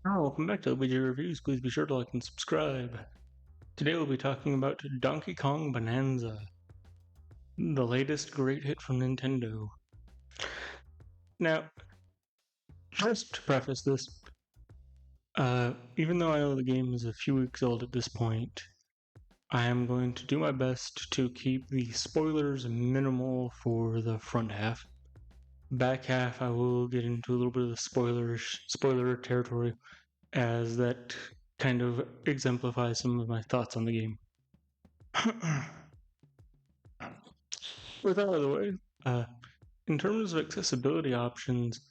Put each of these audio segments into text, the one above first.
Welcome back to LBG Reviews. Please be sure to like and subscribe. Today we'll be talking about Donkey Kong Bonanza, the latest great hit from Nintendo. Now, just to preface this, even though I know the game is a few weeks old at this point, I am going to do my best to keep the spoilers minimal for the front half. Back half, I will get into a little bit of the spoiler territory, as that kind of exemplifies some of my thoughts on the game. With that out of the way, in terms of accessibility options,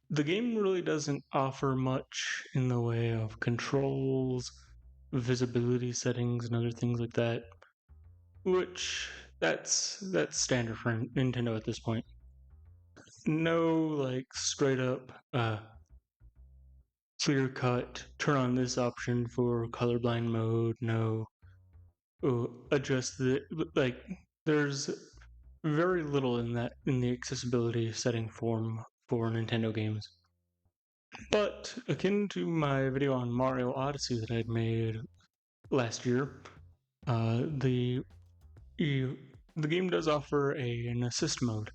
the game really doesn't offer much in the way of controls, visibility settings, and other things like that. Which that's standard for Nintendo at this point. No straight up clear cut turn on this option for colorblind mode. No, adjust the there's very little in the accessibility setting form for Nintendo games. But akin to my video on Mario Odyssey that I'd made last year, the game does offer an assist mode.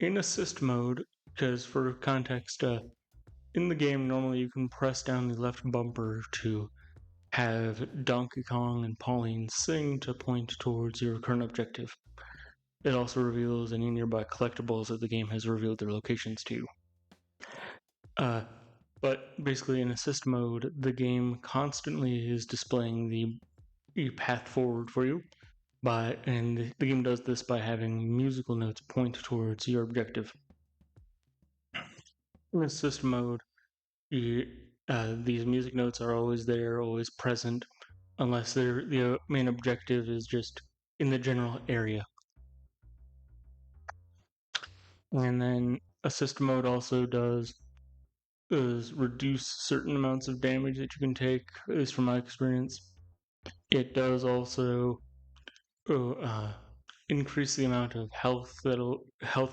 In assist mode, because for context, in the game normally you can press down the left bumper to have Donkey Kong and Pauline sing to point towards your current objective. It also reveals any nearby collectibles that the game has revealed their locations to. But basically, in assist mode, the game constantly is displaying the path forward for you, and the game does this by having musical notes point towards your objective. In assist mode, these music notes are always there, always present, unless the main objective is just in the general area. And then assist mode also does reduce certain amounts of damage that you can take, at least from my experience. It does also increase the amount of health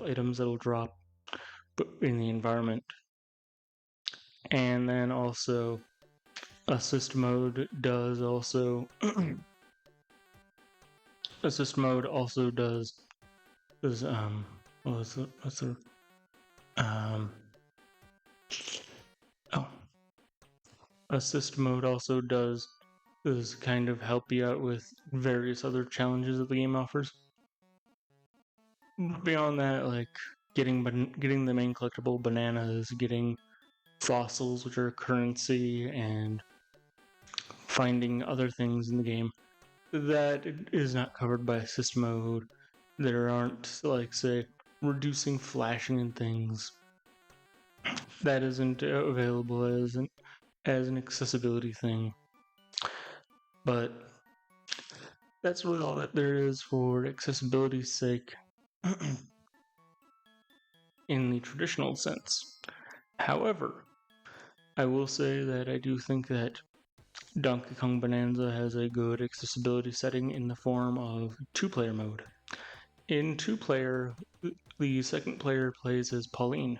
items that'll drop in the environment. And then also assist mode does also assist mode also does assist mode also does kind of help you out with various other challenges that the game offers. Beyond that, like getting the main collectible bananas, getting fossils, which are currency, and finding other things in the game that is not covered by assist mode. There aren't, say, reducing flashing and things. That isn't available as an accessibility thing. But that's really all that there is for accessibility's sake in the traditional sense. However, I will say that I do think that Donkey Kong Bonanza has a good accessibility setting in the form of two-player mode. In two-player, the second player plays as Pauline,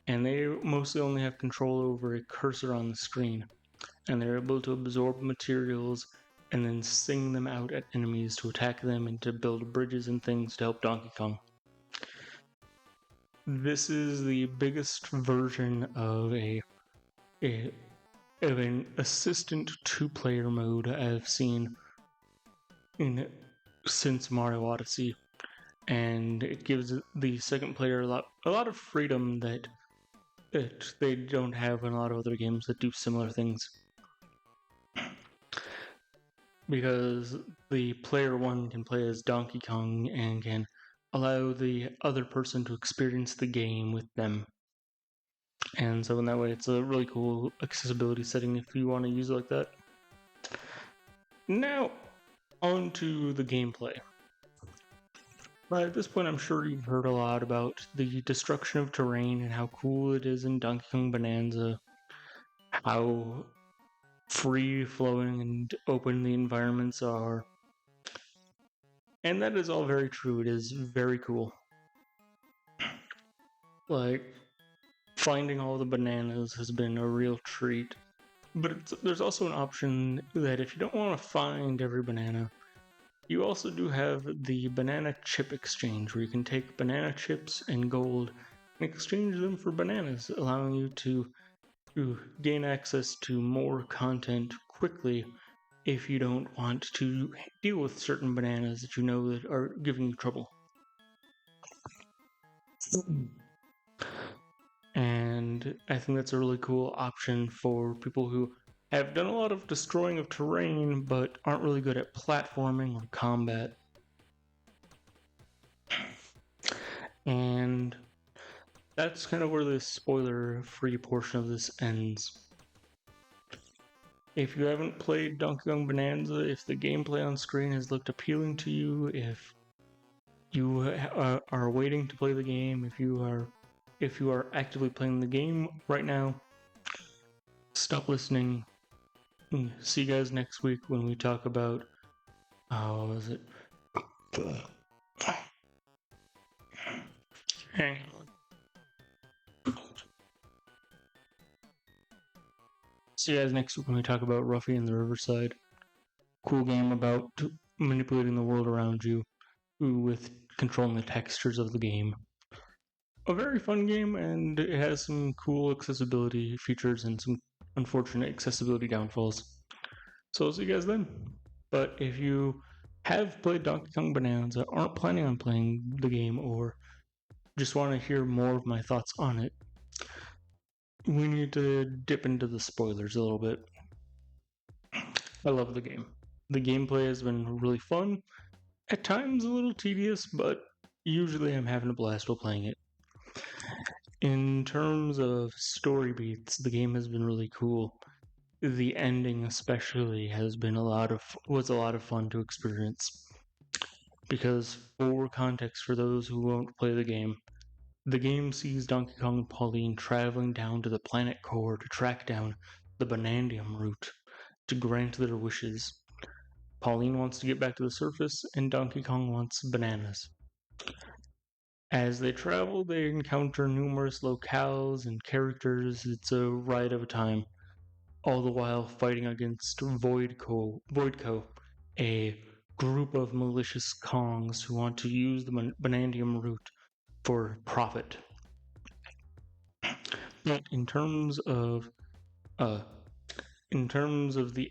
and they mostly only have control over a cursor on the screen, and they're able to absorb materials and then sing them out at enemies to attack them and to build bridges and things to help Donkey Kong. This is the biggest version of an assistant two-player mode I've seen since Mario Odyssey, and it gives the second player a lot of freedom that they don't have in a lot of other games that do similar things. Because the player one can play as Donkey Kong and can allow the other person to experience the game with them. And so in that way, it's a really cool accessibility setting if you want to use it like that. Now, on to the gameplay. But at this point, I'm sure you've heard a lot about the destruction of terrain and how cool it is in Donkey Kong Bonanza, how free-flowing and open the environments are. And that is all very true. It is very cool. finding all the bananas has been a real treat. But there's also an option that if you don't want to find every banana, you also do have the banana chip exchange, where you can take banana chips and gold and exchange them for bananas, allowing you to gain access to more content quickly if you don't want to deal with certain bananas that you know that are giving you trouble. And I think that's a really cool option for people who have done a lot of destroying of terrain but aren't really good at platforming or combat. And that's kind of where the spoiler-free portion of this ends. If you haven't played Donkey Kong Bonanza, if the gameplay on screen has looked appealing to you, if you are waiting to play the game, if you are actively playing the game right now, stop listening. See you guys next week when we talk about what was it? Hang on. See you guys next week when we talk about Ruffy and the Riverside. Cool game about manipulating the world around you with controlling the textures of the game. A very fun game, and it has some cool accessibility features and some unfortunate accessibility downfalls. So I'll see you guys then. But if you have played Donkey Kong Bonanza, aren't planning on playing the game, or just want to hear more of my thoughts on it, we need to dip into the spoilers a little bit. I love the game. The gameplay has been really fun, at times a little tedious, but usually I'm having a blast while playing it. In terms of story beats, the game has been really cool. The ending especially was a lot of fun to experience. Because for context for those who won't play the game sees Donkey Kong and Pauline traveling down to the planet core to track down the Banandium root to grant their wishes. Pauline wants to get back to the surface, and Donkey Kong wants bananas. As they travel, they encounter numerous locales and characters. It's a ride of a time, all the while fighting against Voidco, a group of malicious Kongs who want to use the Banandium root for profit. But in terms of the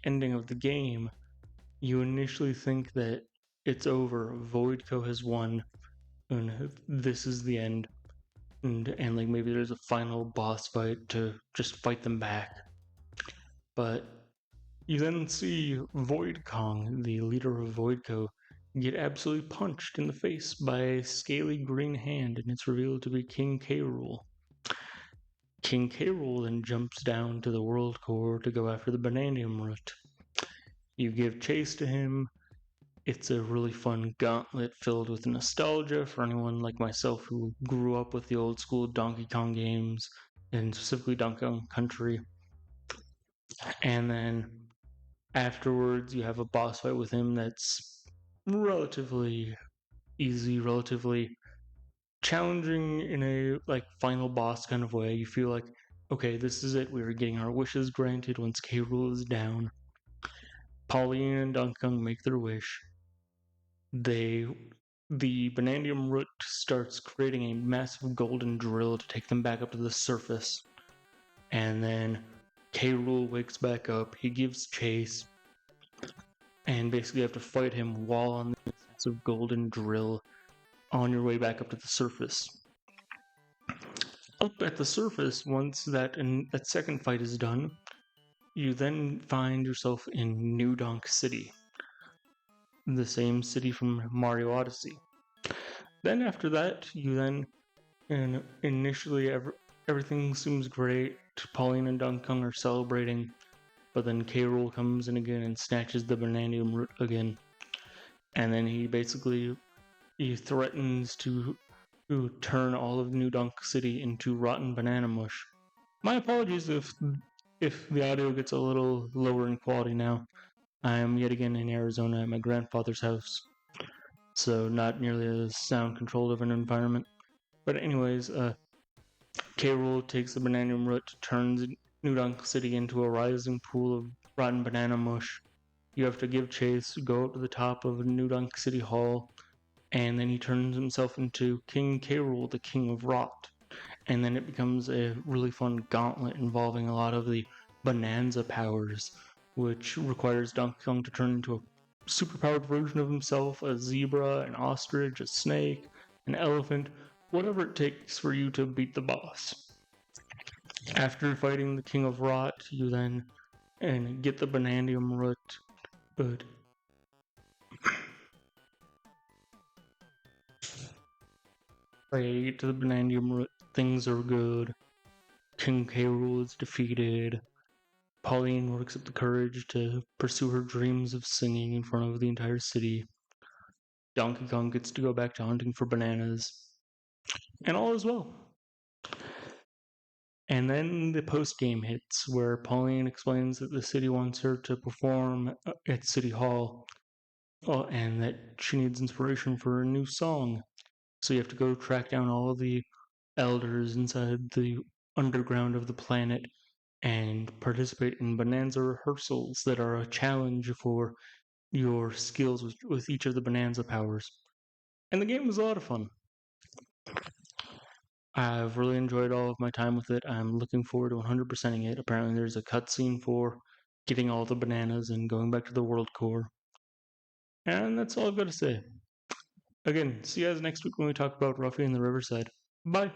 ending of the game, you initially think that it's over. Voidco has won, and this is the end. And like maybe there's a final boss fight to just fight them back. But you then see Void Kong, the leader of Voidco, get absolutely punched in the face by a scaly green hand, and it's revealed to be King K. Rool. King K. Rool then jumps down to the world core to go after the Banandium root. You give chase to him. It's a really fun gauntlet filled with nostalgia for anyone like myself who grew up with the old school Donkey Kong games, and specifically Donkey Kong Country. And then afterwards, you have a boss fight with him that's relatively easy, relatively challenging in a like final boss kind of way. You feel like, okay, this is it. We are getting our wishes granted once K. Rool is down. Pauline and Donkey Kong make their wish. The Banandium root starts creating a massive golden drill to take them back up to the surface. And then K. Rool wakes back up. He gives chase. And basically you have to fight him while on this massive golden drill on your way back up to the surface. Up at the surface, once that second fight is done, you then find yourself in New Donk City, the same city from Mario Odyssey. Then after that, and initially everything seems great. Pauline and Donkey Kong are celebrating, but then K. Rool comes in again and snatches the Banandium root again, and then he threatens to turn all of New Donk City into rotten banana mush. My apologies if the audio gets a little lower in quality now. I am yet again in Arizona at my grandfather's house, so not nearly as sound controlled of an environment. But anyways, K. Rool takes the bananium root, turns New Dunk City into a rising pool of rotten banana mush. You have to give chase, go up to the top of New Dunk City Hall, and then he turns himself into King K. Rool, the King of Rot. And then it becomes a really fun gauntlet involving a lot of the Bananza powers, which requires Donkey Kong to turn into a superpowered version of himself, a zebra, an ostrich, a snake, an elephant, whatever it takes for you to beat the boss. After fighting the King of Rot, you then and get the Bananium Root, but by you get to the Bananium Root, things are good. King K. Rool is defeated. Pauline works up the courage to pursue her dreams of singing in front of the entire city. Donkey Kong gets to go back to hunting for bananas. And all is well. And then the post game hits, where Pauline explains that the city wants her to perform at City Hall, and that she needs inspiration for a new song. So you have to go track down all of the elders inside the underground of the planet and participate in Bonanza rehearsals that are a challenge for your skills with each of the Bonanza powers. And the game was a lot of fun. I've really enjoyed all of my time with it. I'm looking forward to 100%ing it. Apparently, there's a cutscene for getting all the bananas and going back to the world core. And that's all I've got to say. Again, see you guys next week when we talk about Ruffy and the Riverside. Bye.